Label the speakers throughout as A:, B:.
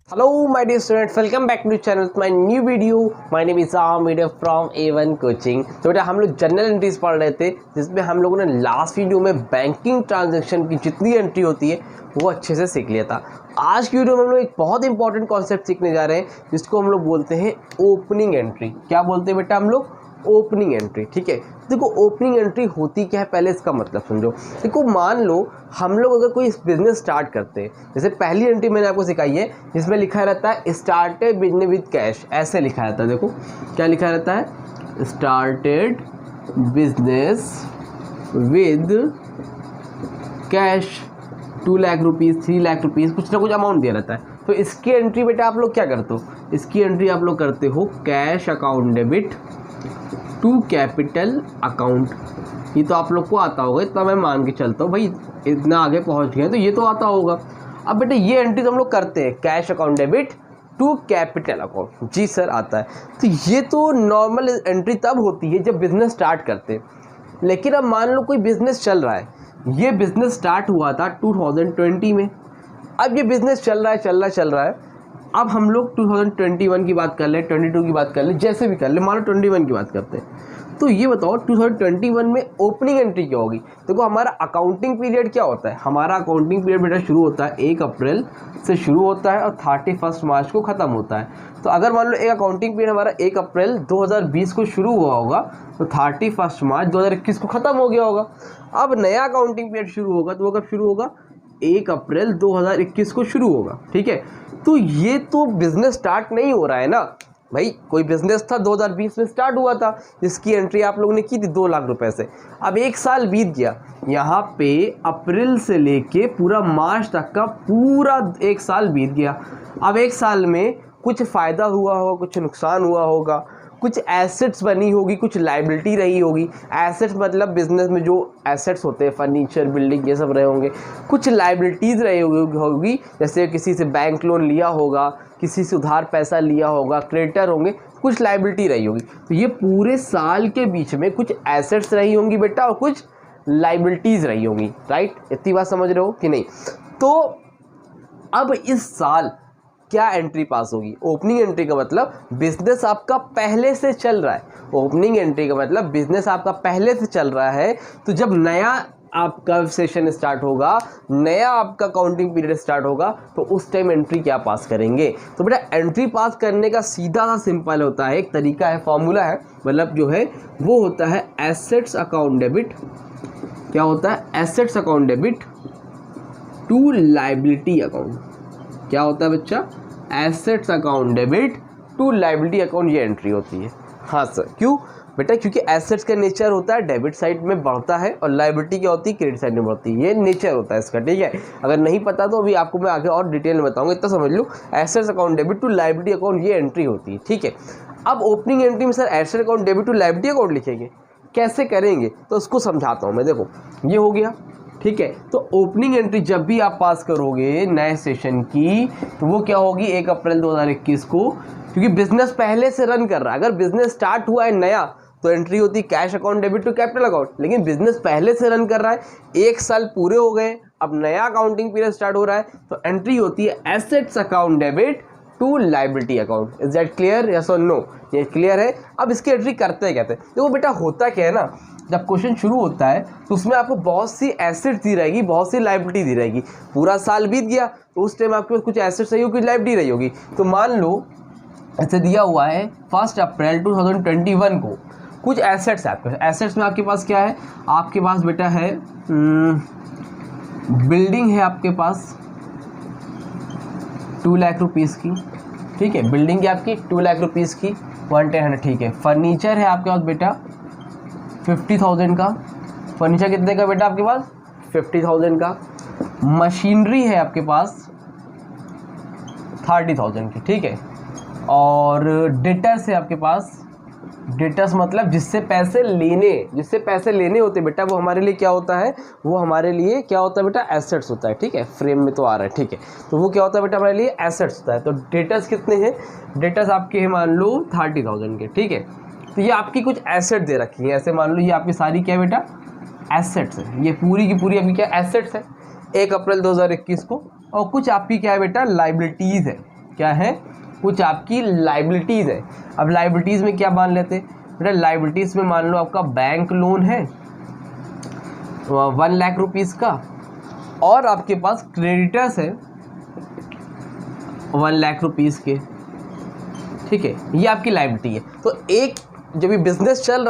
A: Hello my dear students, welcome back to the channel with my new video. My name is Amir from A1 Coaching. तो बेटा हम लोग general entries पढ़ रहे थे जिसमें हम लोगों ने लास्ट वीडियो में बैंकिंग ट्रांजैक्शन की जितनी एंट्री होती है वो अच्छे से सीख लिया था। आज की वीडियो में हम लोग एक बहुत इंपॉर्टेंट कॉन्सेप्ट सीखने जा रहे हैं जिसको हम लोग बोलते हैं ओपनिंग एंट्री। क्या बोलते हैं बेटा हम लोग? Opening entry. ठीक है, देखो ओपनिंग एंट्री होती क्या है पहले इसका मतलब समझो। देखो मान लो हम लोग अगर कोई बिजनेस स्टार्ट करते हैं, जैसे पहली एंट्री मैंने आपको सिखाई है जिसमें लिखा रहता है स्टार्टेड बिजनेस विद कैश, ऐसे लिखा रहता है। देखो क्या लिखा रहता है, started business with cash 2 lakh rupees 3 lakh rupees, कुछ ना कुछ अमाउंट दिया रहता है। तो इसकी एंट्री बेटा आप लोग क्या करते हो, इसकी एंट्री आप लोग करते हो cash account debit to capital account. ये तो आप लोग को आता होगा, इतना मैं मान के चलता हूँ भाई, इतना आगे पहुँच गए तो ये तो आता होगा। अब बेटा ये एंट्री तो हम लोग करते हैं cash account debit to capital account. जी सर आता है। तो ये तो नॉर्मल एंट्री तब होती है जब बिज़नेस स्टार्ट करते हैं। लेकिन अब मान लो कोई बिज़नेस चल रहा है, ये बिज़नेस स्टार्ट हुआ था 2020 में। अब ये बिज़नेस चल रहा है। अब हम लोग 2021 की बात कर ले, 22 की बात कर ले, जैसे भी कर ले, मान लो 21 की बात करते हैं। तो ये बताओ 2021 में ओपनिंग एंट्री क्या होगी। देखो हमारा अकाउंटिंग पीरियड क्या होता है, हमारा अकाउंटिंग पीरियड बेटा शुरू होता है 1 अप्रैल से शुरू होता है और 31 मार्च को ख़त्म होता है। तो अगर मान लो एक अकाउंटिंग पीरियड हमारा 1 अप्रैल 2020 को शुरू हुआ होगा तो 31 मार्च 2021 को ख़त्म हो गया होगा। अब नया अकाउंटिंग पीरियड शुरू होगा तो वो कब शुरू होगा, 1 अप्रैल 2021 को शुरू होगा। ठीक है, तो ये तो बिजनेस स्टार्ट नहीं हो रहा है ना भाई। कोई बिजनेस था 2020 में स्टार्ट हुआ था जिसकी एंट्री आप लोगों ने की थी 2 लाख रुपए से। अब 1 साल बीत गया, यहाँ पे अप्रैल से लेके पूरा मार्च तक का पूरा 1 साल बीत गया। अब 1 साल में कुछ फ़ायदा हुआ होगा, कुछ नुकसान हुआ होगा, कुछ एसेट्स बनी होगी, कुछ लाइबिलिटी रही होगी। एसेट्स मतलब बिजनेस में जो एसेट्स होते हैं फर्नीचर बिल्डिंग ये सब रहे होंगे। कुछ लाइबिलिटीज़ रही होगी, जैसे किसी से बैंक लोन लिया होगा, किसी से उधार पैसा लिया होगा, क्रेडिटर होंगे, कुछ लाइबिलिटी रही होगी। तो ये पूरे साल के बीच में कुछ एसेट्स रही होंगी बेटा और कुछ लाइबिलिटीज़ रही होंगी। राइट, इतनी बात समझ रहे हो कि नहीं? तो अब इस साल क्या एंट्री पास होगी? ओपनिंग एंट्री का मतलब बिजनेस आपका पहले से चल रहा है। ओपनिंग एंट्री का मतलब बिजनेस आपका पहले से चल रहा है। तो जब नया आपका सेशन स्टार्ट होगा, नया आपका अकाउंटिंग पीरियड स्टार्ट होगा, तो उस टाइम एंट्री क्या पास करेंगे? तो बेटा एंट्री पास करने का सीधा सा सिंपल होता है, एक तरीका है, फॉर्मूला है, मतलब जो है वो होता है एसेट्स अकाउंट डेबिट। क्या होता है? Assets account debit to liability account. क्या होता है बच्चा? Assets account debit to liability account, ये एंट्री होती है। हाँ सर, क्यों बेटा? क्योंकि एसेट्स का नेचर होता है डेबिट साइड में बढ़ता है और लाइबिलिटी क्या होती है, क्रेडिट साइड में बढ़ती है। ये नेचर होता है इसका। ठीक है, अगर नहीं पता तो अभी आपको मैं आगे और डिटेल में बताऊंगा, इतना समझ लो। Assets account debit to liability account ये एंट्री होती है। ठीक है, अब ओपनिंग एंट्री में sir assets account debit to liability account लिखेंगे, कैसे करेंगे तो उसको समझाता हूँ मैं। देखो ये हो गया। ठीक है, तो ओपनिंग एंट्री जब भी आप पास करोगे नए सेशन की तो वो क्या होगी, 1 अप्रैल 2021 को, क्योंकि बिजनेस पहले से रन कर रहा है। अगर बिजनेस स्टार्ट हुआ है नया तो एंट्री होती है cash account debit to capital account, लेकिन बिजनेस पहले से रन कर रहा है, 1 साल पूरे हो गए, अब नया अकाउंटिंग पीरियड स्टार्ट हो रहा है, तो एंट्री होती है assets account debit to liability account. Is that clear? Yes और नो? ये क्लियर है। अब इसकी एंट्री करते हैं कहते हैं। देखो बेटा होता क्या है ना, जब क्वेश्चन शुरू होता है तो उसमें आपको बहुत सी एसेट्स दी रहेगी, बहुत सी लाइबिलिटी दी रहेगी। पूरा साल बीत गया तो उस टाइम आपके पास कुछ एसेट्स रही होगी, कुछ लाइबिलिटी रही होगी। तो मान लो ऐसे दिया हुआ है 1 अप्रैल 2021 को कुछ एसेट्स है आपके। एसेट्स में आपके पास क्या है, आपके पास बेटा है बिल्डिंग है आपके पास 2 लाख रुपीज़ की। ठीक है, बिल्डिंग है आपकी 2 लाख रुपीज़ की, 110। ठीक है, फर्नीचर है आपके पास बेटा 50,000 का। फर्नीचर कितने का बेटा आपके पास? 50,000 का। मशीनरी है आपके पास 30,000 की। ठीक है, और डेटर्स है आपके पास। डेटर्स मतलब जिससे पैसे लेने होते बेटा, वो हमारे लिए क्या होता है, वो हमारे लिए क्या होता है बेटा, एसेट्स होता है। ठीक है, फ्रेम में तो आ रहा है। ठीक है, तो वो क्या होता है बेटा, हमारे लिए एसेट्स होता है। तो डेटर्स कितने हैं? डेटर्स आपके हैं मान लो 30,000 के। ठीक है, तो ये आपकी कुछ एसेट दे रखी है, ऐसे मान लो ये आपकी सारी क्या है बेटा, एसेट्स है। ये पूरी की पूरी आपकी क्या एसेट्स है 1 अप्रैल 2021 को, और कुछ आपकी क्या है बेटा, लाइबिलिटीज़ है। क्या है, कुछ आपकी लाइबिलिटीज़ है। अब लाइबिलिटीज़ में क्या मान लेते बेटा, लाइबिलिटीज़ में मान लो आपका बैंक लोन है 1 लाख रुपीज़ का, और आपके पास क्रेडिटर्स है 1 लाख रुपीज़ के, ठीक है, ये आपकी लाइबिलिटी है। तो एक जब ये बिजनेस चल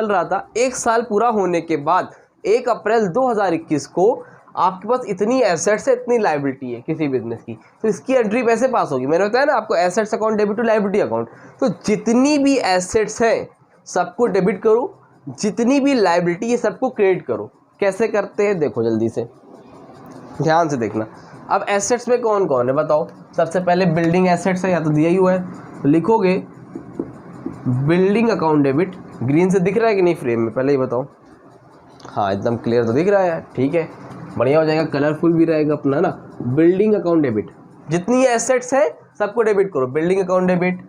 A: रहा था 1 साल पूरा होने के बाद 1 अप्रैल 2021 को आपके पास इतनी एसेट्स है, इतनी लाइबिलिटी है किसी बिजनेस की, तो इसकी एंट्री कैसे पास होगी। मैंने बताया ना आपको, assets account debit to liability account. तो जितनी भी एसेट्स हैं सबको डेबिट करो, जितनी भी लाइबिलिटी है सबको क्रेडिट करो। कैसे करते हैं देखो, जल्दी से ध्यान से देखना। अब एसेट्स में कौन कौन है बताओ। सबसे पहले बिल्डिंग एसेट्स है, या तो दिया ही हुआ है, तो लिखोगे बिल्डिंग अकाउंट डेबिट। ग्रीन से दिख रहा है कि नहीं फ्रेम में, पहले ही बताओ। हाँ एकदम क्लियर तो दिख रहा है, ठीक है, बढ़िया हो जाएगा, कलरफुल भी रहेगा अपना ना। बिल्डिंग अकाउंट डेबिट, जितनी एसेट्स है सबको डेबिट करो, बिल्डिंग अकाउंट डेबिट।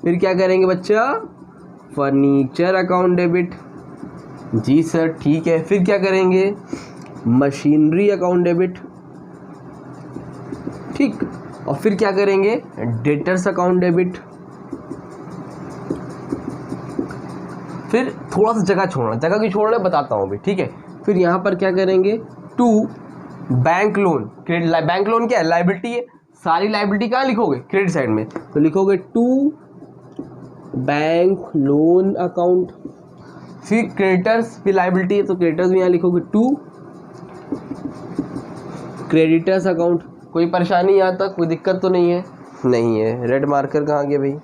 A: फिर क्या करेंगे बच्चा, फर्नीचर अकाउंट डेबिट, जी सर ठीक है। फिर क्या करेंगे, मशीनरी अकाउंट डेबिट, ठीक। और फिर क्या करेंगे, डेटर्स अकाउंट डेबिट। फिर थोड़ा सा जगह छोड़ना, जगह की छोड़ना बताता हूँ अभी, ठीक है। फिर यहाँ पर क्या करेंगे, to bank loan. Credit, bank loan क्या है, लाइबिलिटी है, सारी लाइबिलिटी कहाँ लिखोगे, क्रेडिट साइड में, तो लिखोगे टू बैंक लोन अकाउंट। फिर क्रेडिटर्स भी लाइबिलिटी है, तो क्रेडिटर्स भी यहाँ लिखोगे टू क्रेडिटर्स अकाउंट। कोई परेशानी यहाँ तक, कोई दिक्कत तो नहीं है, नहीं है। रेड मार्कर कहाँ गया भाई,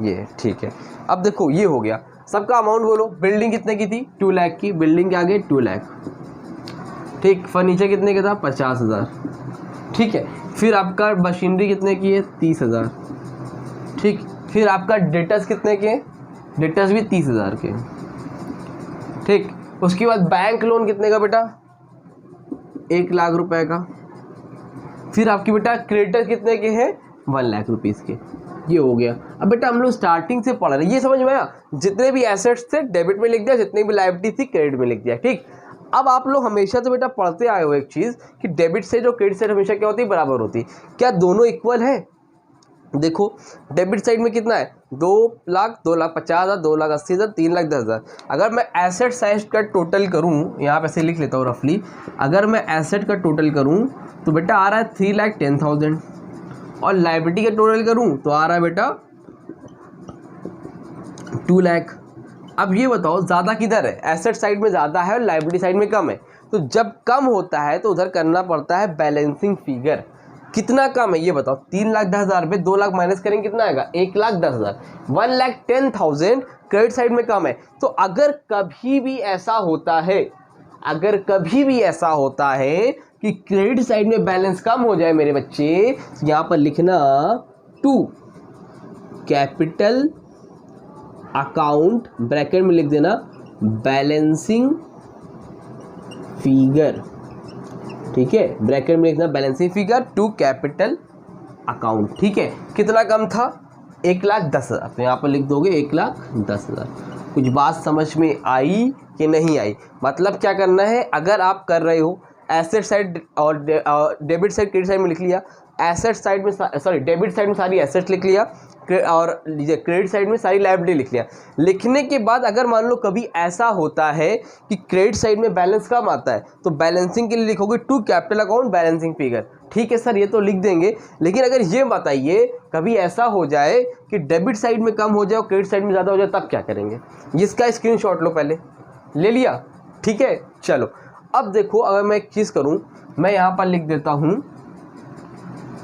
A: ये ठीक है। अब देखो ये हो गया, सबका अमाउंट बोलो। बिल्डिंग कितने की थी, 2 लाख की, बिल्डिंग के आगे 2 लाख, ठीक। फर्नीचर कितने का था, 50,000, ठीक है। फिर आपका मशीनरी कितने की है, 30,000, ठीक। फिर आपका डेटर्स कितने के, डेटर्स भी 30,000 के, ठीक। उसके बाद बैंक लोन कितने का बेटा, 1 लाख रुपए का। फिर आपकी बेटा क्रेडिटर कितने के हैं, 1 लाख रुपीज़ के, ये हो गया। अब बेटा हम लोग स्टार्टिंग से पढ़ रहे हैं, ये समझ में आया। जितने भी एसेट्स थे डेबिट में लिख दिया, जितनी भी लायबिलिटी थी क्रेडिट में लिख दिया, ठीक। अब आप लोग हमेशा तो बेटा पढ़ते आए हो एक चीज़ कि डेबिट साइड और क्रेडिट साइड हमेशा क्या होती है, बराबर होती है। क्या दोनों इक्वल है, देखो डेबिट साइड में कितना है, 2 लाख, 2,50,000, 2,80,000, 3,10,000। अगर मैं एसेट साइज का टोटल करूं, यहाँ पे से लिख लेता हूँ रफली, अगर मैं एसेट का टोटल करूं तो बेटा आ रहा है 3,10,000, और लाइबिलिटी का टोटल करूं तो आ रहा है बेटा 2 लाख। अब ये बताओ ज़्यादा किधर है, एसेट साइड में ज़्यादा है और लाइबिलिटी साइड में कम है। तो जब कम होता है तो उधर करना पड़ता है बैलेंसिंग फिगर। कितना कम है ये बताओ, 3,10,000 पे 2 लाख माइनस करेंगे कितना आएगा, 1,10,000, 1,10,000 क्रेडिट साइड में कम है। तो अगर कभी भी ऐसा होता है, अगर कभी भी ऐसा होता है कि क्रेडिट साइड में बैलेंस कम हो जाए मेरे बच्चे, यहाँ पर लिखना 2 कैपिटल अकाउंट, ब्रैकेट में लिख देना बैलेंसिंग फिगर, ठीक है, ब्रैकेट में लिखना बैलेंसिंग फिगर 2 कैपिटल अकाउंट, ठीक है। कितना कम था, 1,10,000, तो यहाँ पर लिख दोगे 1,10,000। कुछ बात समझ में आई कि नहीं आई, मतलब क्या करना है, अगर आप कर रहे हो एसेट साइड और डेबिट साइड क्रेडिट साइड में लिख लिया, एसेट साइड में सॉरी डेबिट साइड में सारी एसेट्स लिख लिया और क्रेडिट साइड में सारी लायबिलिटी लिख लिया। लिखने के बाद अगर मान लो कभी ऐसा होता है कि क्रेडिट साइड में बैलेंस कम आता है तो बैलेंसिंग के लिए लिखोगे 2 कैपिटल अकाउंट बैलेंसिंग फिगर, ठीक है सर ये तो लिख देंगे। लेकिन अगर ये बताइए कभी ऐसा हो जाए कि डेबिट साइड में कम हो जाए और क्रेडिट साइड में ज़्यादा हो जाए, तब क्या करेंगे, इसका स्क्रीनशॉट लो, पहले ले लिया, ठीक है। चलो अब देखो, अगर मैं एक चीज़ करूँ, मैं यहाँ पर लिख देता हूँ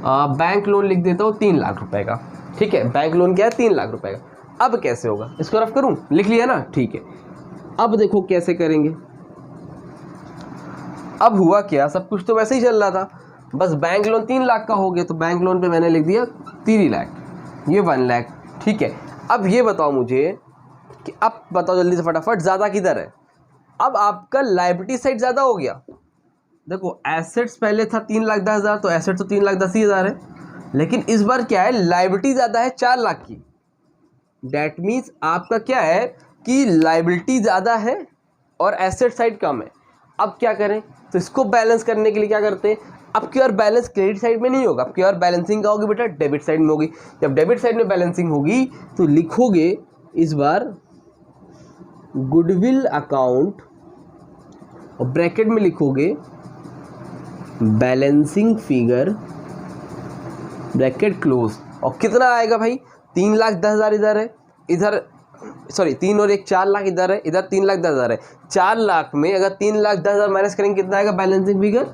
A: बैंक लोन लिख देता हूँ 3 लाख रुपए का, ठीक है। बैंक लोन क्या है, 3 लाख रुपए का। अब कैसे होगा, इसको रफ करूँ, लिख लिया ना, ठीक है। अब देखो कैसे करेंगे। अब हुआ क्या, सब कुछ तो वैसे ही चल रहा था, बस बैंक लोन 3 लाख का हो गया, तो बैंक लोन पे मैंने लिख दिया 3 लाख, ये 1 लाख, ठीक है। अब ये बताओ मुझे कि अब बताओ जल्दी से फटाफट, ज़्यादा किधर है। अब आपका लायबिलिटी साइड ज़्यादा हो गया, देखो एसेट्स पहले था 3,10,000, तो एसेट तो 3,80,000 है, लेकिन इस बार क्या है, लायबिलिटी ज़्यादा है 4 लाख की। डैट मीन्स आपका क्या है कि लायबिलिटी ज़्यादा है और एसेट साइड कम है। अब क्या करें, तो इसको बैलेंस करने के लिए क्या करते हैं, अब क्योर बैलेंस क्रेडिट साइड में नहीं होगा, अब क्योर बैलेंसिंग का होगी बेटा डेबिट साइड में होगी। जब डेबिट साइड में बैलेंसिंग होगी तो लिखोगे इस बार गुडविल अकाउंट और ब्रैकेट में लिखोगे बैलेंसिंग फिगर ब्रैकेट क्लोज। और कितना आएगा भाई, 3,10,000 इधर है, इधर सॉरी 3 और 1 4 लाख इधर है, इधर 3,10,000 है। 4 लाख में अगर 3,10,000 माइनस करेंगे कितना आएगा बैलेंसिंग फिगर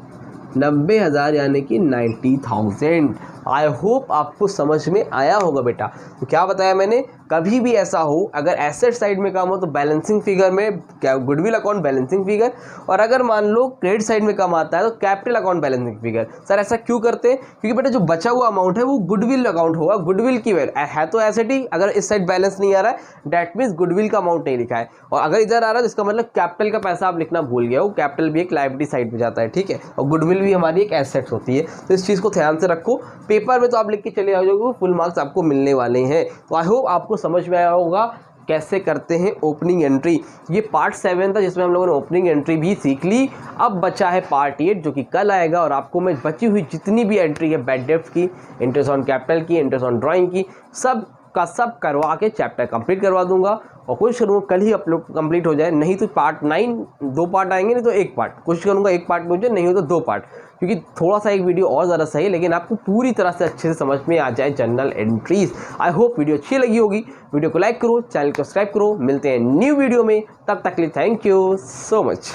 A: 90,000 यानी कि 90,000। आई होप आपको समझ में आया होगा बेटा। तो क्या बताया मैंने, कभी भी ऐसा हो अगर एसेट साइड में काम हो तो बैलेंसिंग फिगर में क्या गुडविल अकाउंट बैलेंसिंग फिगर, और अगर मान लो क्रेडिट साइड में काम आता है तो capital account balancing figure. Sir ऐसा क्यों करते हैं, क्योंकि बेटा जो बचा हुआ अमाउंट है वो गुडविल अकाउंट होगा, गुडविल की है तो एसेट ही, अगर इस साइड बैलेंस नहीं आ रहा है डैट मीन्स गुडविल का अमाउंट नहीं लिखा है, और अगर इधर आ रहा है तो इसका मतलब कैपिटल का पैसा आप लिखना भूल गया हो, कैपिटल भी एक लायबिलिटी साइड में जाता है, ठीक है, और गुडविल भी हमारी एक एसेट होती है। तो इस चीज़ को ध्यान से रखो, पेपर में तो आप लिख के चले आ जाओगे, फुल मार्क्स आपको मिलने वाले हैं। तो आई होप आपको समझ में आया होगा कैसे करते हैं ओपनिंग एंट्री। ये पार्ट 7 था जिसमें हम लोगों ने ओपनिंग एंट्री भी सीख ली। अब बचा है पार्ट 8 जो कि कल आएगा, और आपको मैं बची हुई जितनी भी एंट्री है बैड डेब्ट की, इंटरेस्ट ऑन कैपिटल की, इंटरेस्ट ऑन ड्राइंग की, सब का सब करवा के चैप्टर कंप्लीट करवा दूंगा। और कोशिश करूँगा कल ही अपलोड कंप्लीट हो जाए, नहीं तो पार्ट 9 2 पार्ट आएंगे, नहीं तो 1 पार्ट, कोशिश करूँगा 1 पार्ट में हो जाए, नहीं हो तो 2 पार्ट, क्योंकि थोड़ा सा एक वीडियो और ज़्यादा सही है लेकिन आपको पूरी तरह से अच्छे से समझ में आ जाए general entries. I hope video अच्छी लगी होगी, वीडियो को लाइक करो, चैनल को सब्सक्राइब करो, मिलते हैं न्यू वीडियो में, तब तक के लिए थैंक यू सो मच।